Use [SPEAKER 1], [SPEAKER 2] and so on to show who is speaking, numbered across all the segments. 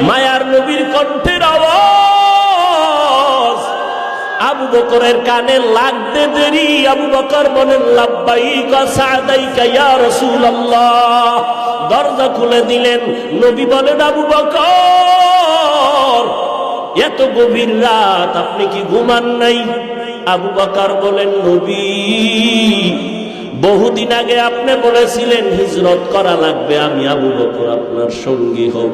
[SPEAKER 1] মায়ার নবীর কণ্ঠের আওয়াজ আবু বকরের কানে লাগতে দেরি আবু বকর বলেন লাব্বাইকা সাদাইকা ইয়া রাসূলুল্লাহ। দরজা খুলে দিলেন। নবী বলেন আবু বকর এত গভীর রাত আপনি কি ঘুমান নাই? আবু বকর বলেন নবী বহুদিন আগে আপনি বলেছিলেন হিজরত করা লাগবে, আমি আবু বকর আপনার সঙ্গী হব।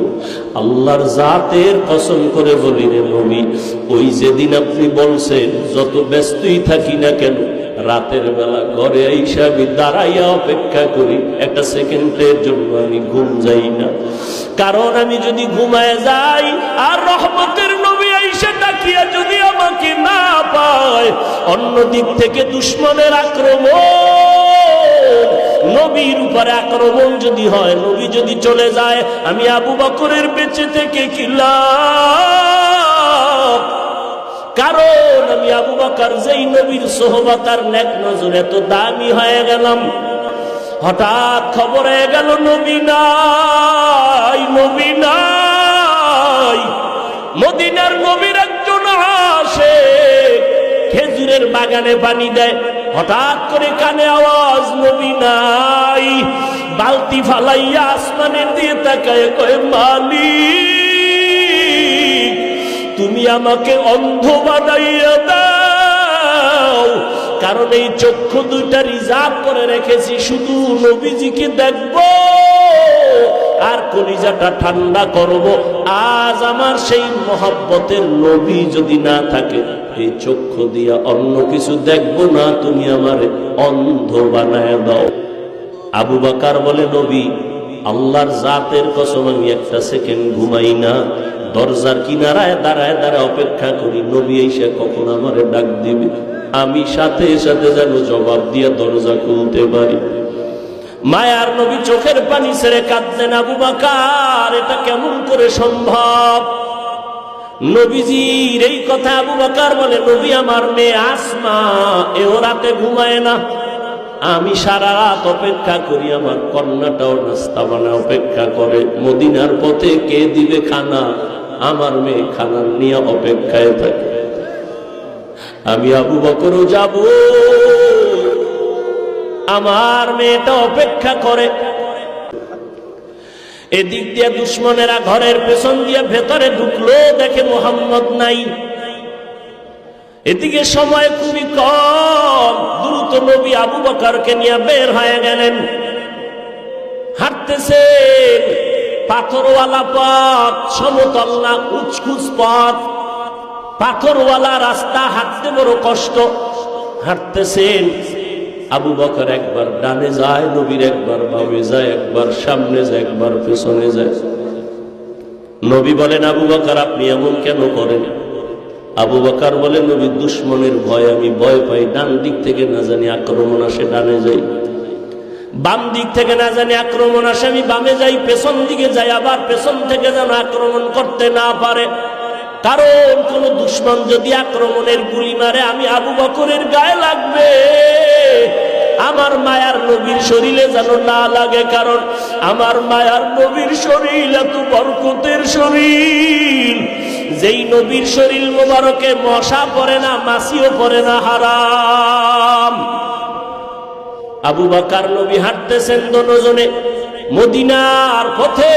[SPEAKER 1] আল্লাহর জাতের কসম করে বলি রে নবী, ওই যেদিন আপনি বলছেন যত ব্যস্তই থাকি না কেন রাতের বেলা ঘরে আইসা আমি দাঁড়াইয়া অপেক্ষা করি, একটা সেকেন্ডের জন্য আমি ঘুম যাই না। কারণ আমি যদি ঘুমায় যাই আর রহমতের নবী আইসা তাকিয়া যদি আমাকে না পায়, অন্য দিক থেকে দুশমনের আক্রমণ, নবীর উপরে আক্রমণ যদি হয়, নবী যদি চলে যায়, আমি আবু বকরের বেঁচে থেকে কি লাভ? কারণ আমি আবু বকর যেই নবীর সোহবত আর নেক নজর এত দামি হয়ে গেলাম। হঠাৎ খবর হয়ে গেল নবী নাই, নবী নাই। মদিনার নবীর একজন আশিক খেজুরের বাগানে পানি দেয়, হঠাৎ করে কানে আওয়াজ নবী নাই। বালতি ফালাইয়া আসমানের দিয়ে তাকায় কয় মালিক তুমি আমাকে অন্ধ বানাইয়া দাও, কারণ এই চক্ষু দুইটা রিজার্ভ করে রেখেছি শুধু নবীজিকে দেখবো আর কলিজাটা ঠান্ডা করব। আজ আমার সেই মহব্বতের নবী যদি না থাকে, এই চক্ষু দিয়া অন্য কিছু দেখবো না, তুমি আমারে অন্ধ বানায় দাও। আবু বকর বলে নবী আল্লাহর জাতের কসম আমি একটা সেকেন্ড ঘুমাই না, দরজার কিনারায় দাঁড়ায় দাঁড়ায় অপেক্ষা করি নবী এসে কখন আমারে ডাক দিবে, আমি সাথে সাথে যেন জবাব দিয়ে দরজা খুলতে পারি। মায়ার নবী চোখের পানি ছেড়ে কাঁদলেন। আবু বকর এটা কেমন করে সম্ভব? নবীজির এই কথা আবু বকর বলে নবী আমার মেয়ে আসমা এও রাতে ঘুমায় না, আমি সারা রাত অপেক্ষা করি, আমার কন্যাটাও নাস্তা বানায় অপেক্ষা করে, মদিনার পথে কে দিবে খানা, আমার মেয়ে খানা নিয়ে অপেক্ষায় থাকে। আমি আবু বকরও যাব, আমার মেয়েটা অপেক্ষা করে। এদিক দিয়ে দুশমনেরা ঘরের পেছন দিয়ে ভেতরে ঢুকলো, দেখে মুহাম্মদ নাই। এদিকে সময় খুবই কম, দ্রুত নবী আবু বকরকে নিয়ে বের হয়ে গেলেন। হাঁটতেছে পাথরওয়ালা পথ, সমতল না, উঁচকুচ পথ, পাথরওয়ালা রাস্তা, হাঁটতে বড় কষ্ট। হাঁটতেছেন আবু বকর একবার ডানে যায়, নবীর একবার বামে যায়, একবার সামনে যায়, একবার পেছনে যায়। নবী বলেন আবু বকর আপনি এমন কেন করেন? আবু বকর বলে নবী দুশমনের ভয় আমি ভয় পাই, ডান দিক থেকে না জানি আক্রমণ আসে ডানে যাই, বাম দিক থেকে না জানি আক্রমণ আসে আমি বামে যাই, পেছন দিকে যাই, আবার পেছন থেকে যেন আক্রমণ করতে না পারে। কারণ কোন দুশমন যদি আক্রমণের গুলি মারে আমি আবু বকরের গায়ে লাগবে, আমার মায়ার নবীর শরীরে যেন না লাগে, কারণ আমার মায়ার নবীর শরীর এত বরকতের শরীর, যেই নবীর শরীর মোবারকে মশা পড়ে না, মাছিও পড়ে না, হারাম। আবু বকর নবী হাঁটতেছেন দুজনে মদিনার পথে।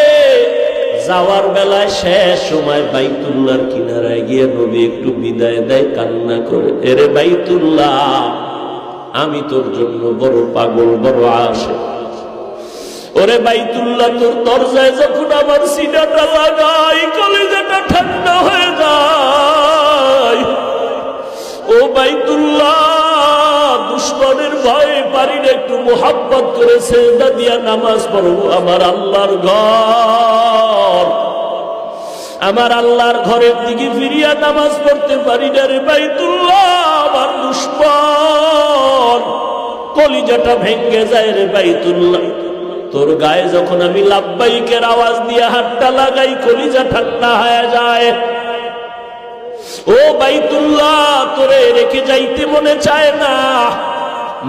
[SPEAKER 1] যাওয়ার বেলায় শেষ সময় বাইতুল্লাহর কিনারায় গিয়ে নবী একটু বিদায় দেয়, কান্না করে, এরে বাইতুল্লাহ আমি তোর জন্য বড় পাগল, বড় আশিক। ওরে বাইতুল্লাহ তোর দরজায় যখন আমার সিনাটা লাগাই কলিজাটা ঠান্ডা হয়ে যায়। ও বাইতুল্লাহ দুশমনের ভয়ে পারি না, একটু মোহাব্বত করে সেজদা দিয়া নামাজ পড়ব। আমার আল্লাহর ঘর, আমার আল্লাহর ঘরের দিকে ফিরিয়া নামাজ পড়তে পারি না রে বাইতুল্লাহ, আমার দুশমন কলিজাটা ভেঙ্গে যায় রে বাইতুল্লাহ। তোর গায়ে যখন আমি লাব্বাইকের আওয়াজ দিয়ে হাতটা লাগাই কলিজা ঠান্ডা হয়ে যায়। ও বাইতুল্লাহ তোরে রেখে যাইতে মনে চায় না,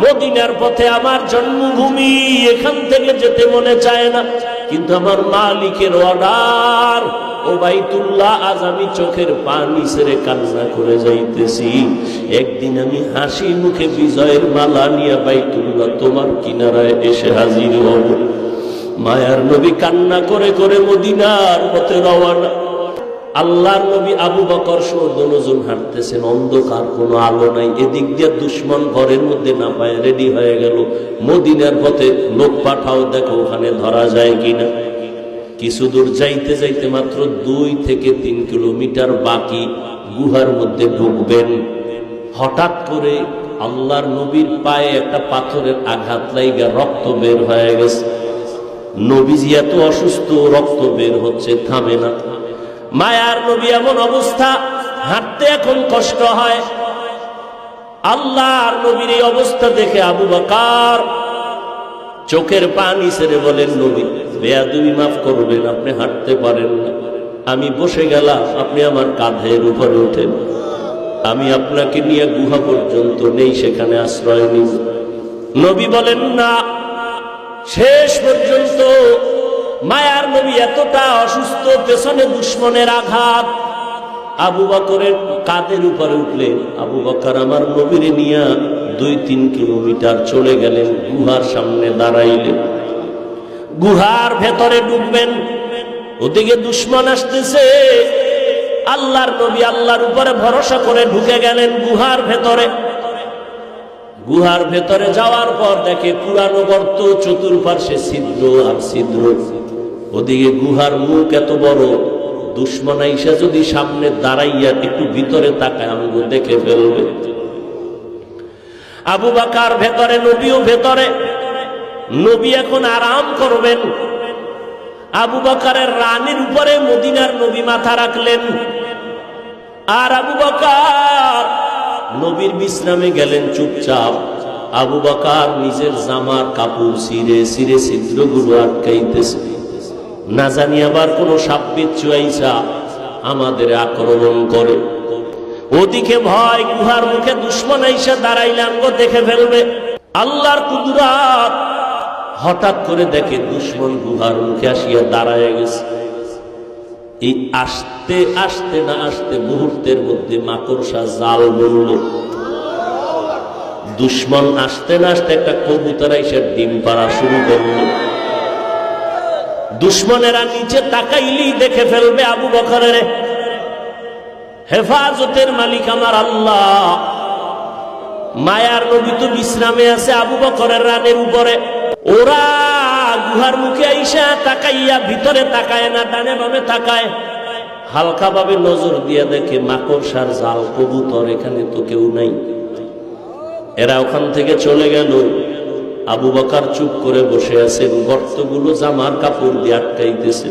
[SPEAKER 1] মদিনার পথে আমার জন্মভূমি, এখান থেকে যেতে মনে চায় না, কিন্তু আমার মালিকের অর্ডার, ও বাইতুল্লাহ, আজ আমি চোখের পানি ছেড়ে কান্না করে যাইতেছি। একদিন আমি হাসি মুখে বিজয়ের মালা নিয়ে বাইতুল্লাহ তোমার কিনারায় এসে হাজির হব। মায়ার নবী কান্না করে করে মদিনার পথে রওনা। আল্লাহর নবী আবু বকর সহ দুজন হাঁটতেছেন, অন্ধকার, কোনো আলো নাই। এদিক দিয়ে দুশমন ঘরের মধ্যে না পায় রেডি হয়ে গেল, মদিনার পথে লোক পাঠাও, দেখো ওখানে ধরা যায় কিনা। কিছু দূর যাইতে যাইতে মাত্র 2 থেকে 3 কিলোমিটার বাকি, গুহার মধ্যে ঢুকবেন। হঠাৎ করে আল্লাহর নবীর পায়ে একটা পাথরের আঘাত লাইগা রক্ত বের হয়ে গেছে। নবীজি এত অসুস্থ, রক্ত বের হচ্ছে, থামে না। মায়ার নবী এমন অবস্থা, হাঁটতে এখন কষ্ট হয়। আল্লাহর নবীর এই অবস্থা দেখে আবু বকর চোখের পানি ছেড়ে বলেন, নবী বেয়াদবি মাফ করবেন, আপনি হাঁটতে পারেন না, আমি বসে গেলাম, আপনি আমার কাঁধের উপরে ওঠেন, আমি আপনাকে নিয়ে গুহা পর্যন্ত নেই, সেখানে আশ্রয় নিব। নবী বলেন না। শেষ পর্যন্ত মায়ার নবী এতটা অসুস্থ, পেছনে দুশমনের আঘাত, আবু বকরের কাঁধের উপরে উঠলেন। আবু বকর আমার নবীরে নিয়ে 2-3 কিলোমিটার চলে গেলেন, গুহার সামনে দাঁড়াইলেন। গুহার ভেতরে ঢুকবেন, ওদিকে দুশমন আসতেছে। আল্লাহর নবী আল্লাহর উপরে ভরসা করে ঢুকে গেলেন গুহার ভেতরে। গুহার ভেতরে যাওয়ার পর দেখে পুরানো গর্ত, চতুর্পার্শ্বে ছিদ্র আর ছিদ্র। ওদিকে গুহার মুখ এত বড়, দুশমন আইসা যদি সামনে দাঁড়াইয়া একটু ভিতরে তাকায় আমাকে দেখে ফেলবে। আবু বকর ভেতরে, নবীও ভেতরে। নবী এখন আরাম করবেন। আবু বকরের রানের উপরে মদিনার নবী মাথা রাখলেন, আর আবু বকর নবীর বিশ্রামে গেলেন চুপচাপ। আবু বকর নিজের জামার কাপড় ছিঁড়ে ছিঁড়ে ছিদ্রগুলো আটকাইতেছে, না জানি আবার কোন সাপবিচ্ছু আইসা আমাদের আক্রমণ করে। ওদিকে ভয়, গুহার মুখে দুশমন আইসা দাঁড়াইলে আমগো দেখে ফেলবে। আল্লাহর কুদরত, হঠাৎ করে দেখে দুশমন গুহার মুখে আসিয়া দাঁড়ায় গেছে। এই আসতে আসতে না আসতে মুহূর্তের মধ্যে মাকড়সা জাল বলল। দুশমন আসতে না আসতে একটা কবুতর এসে ডিম পাড়া শুরু করল। দুশমনেরা নিচে তাকাইলেই দেখে ফেলবে আবু বকরের। হেফাজতের মালিক আমার আল্লাহ। মায়ার নবী তো বিশ্রামে আছে আবু বকরের রানের উপরে। ওরা গুহার মুখে আইসা তাকাইয়া ভিতরে তাকায় না, ডানে বামে তাকায়, হালকা ভাবে নজর দিয়ে দেখে মাকড়সার জাল, কবুতর, এখানে তো কেউ নাই। এরা ওখান থেকে চলে গেল। আবু বকর চুপ করে বসে আছেন, গর্তগুলো জামার কাপড় দিয়ে আটকাইতেছে।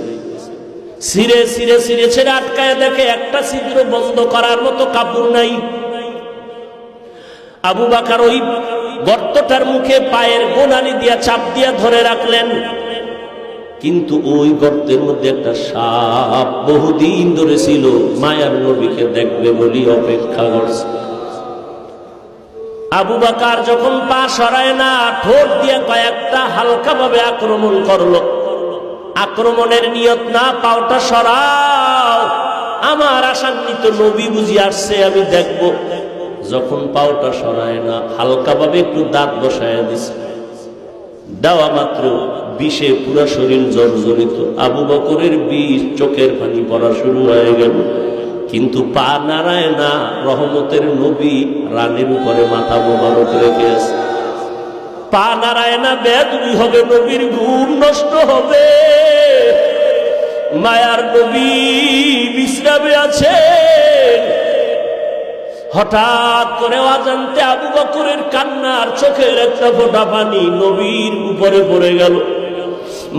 [SPEAKER 1] ছিঁড়ে ছিঁড়ে ছিঁড়ে ছেড়ে আটকায় দেখে একটা ছিদ্র বন্ধ করার মতো কাপড় নাই। আবু বকর ওই গর্তটার মুখে পায়ের গোড়ালি দিয়া চাপ দিয়া ধরে রাখলেন, কিন্তু ওই গর্তের মধ্যে একটা সাপ বহুদিন ধরে ছিল, মায়ার নবীকে দেখবে বলি অপেক্ষা করছে। আবু বকর যখন পা সরায় না, ঠোঁট দিয়ে কয়েকটা হালকা ভাবে আক্রমণ করলো। আক্রমণের নিয়ত না, পাওটা সরাও, আমার আশান্বিত নবী বুঝি আসছে, আমি দেখব। যখন পাওটা সরায় না, হালকা ভাবে একটু দাঁত বসায় দিছে। দেওয়া মাত্র বিষে পুরা শরীর জর্জরিত। আবু বকরের বিষ, চোখের পানি পড়া শুরু হয়ে গেল, কিন্তু পা নাড়ায় না। রহমতের নবী রানের উপরে মাথা মোবারক রেখে আছে, পা নাড়ায় না। বেদবি হবে, নবীর ঘুম নষ্ট হবে। মায়ার নবী বিশ্রামে আছে। হঠাৎ করে অজান্তে আবু বকরের কান্নার চোখের একটা ফোঁটা পানি নবীর উপরে পড়ে গেল।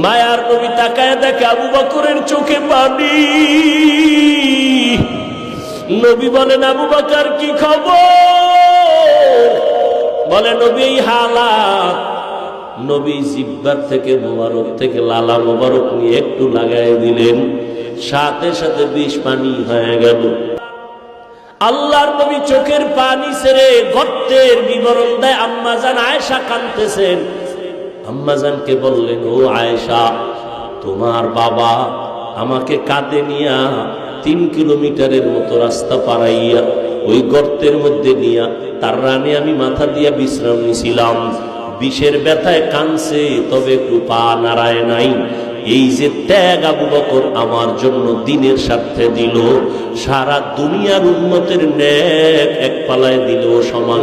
[SPEAKER 1] মায়ার নবী তাকায় দেখে আবু বকরের চোখে পানি। নবী বলেন, আবু বকর কি খবর? বলে, নবী এই হালাত। নবী জিহ্বার থেকে মোবারক থেকে লালা মোবারক নিয়ে একটু লাগাই দিলেন, সাথে সাথে বিষ পানি হয়ে গেল। আল্লাহর নবী চোখের পানি ছেড়ে গর্তের বিবরণ দেয়। আম্মাজান আয়েশা কাঁদতেছেন। আম্মাজানকে বললেন, ও আয়েশা, তোমার বাবা আমাকে কাঁধে নিয়া 3 কিলোমিটারের মতো রাস্তা পারাইয়া ওই গর্তের মধ্যে নিয়া তার রানে আমি মাথা দিয়া বিশ্রাম নিছিলাম। বিষের ব্যথায় কানছে, তবে একটু পা নাড়ায় নাই। এই যে ত্যাগ আবু বকর আমার জন্য দিনের স্বার্থে দিল, সারা দুনিয়ার উম্মতের নেক এক পালায় দিল সমান।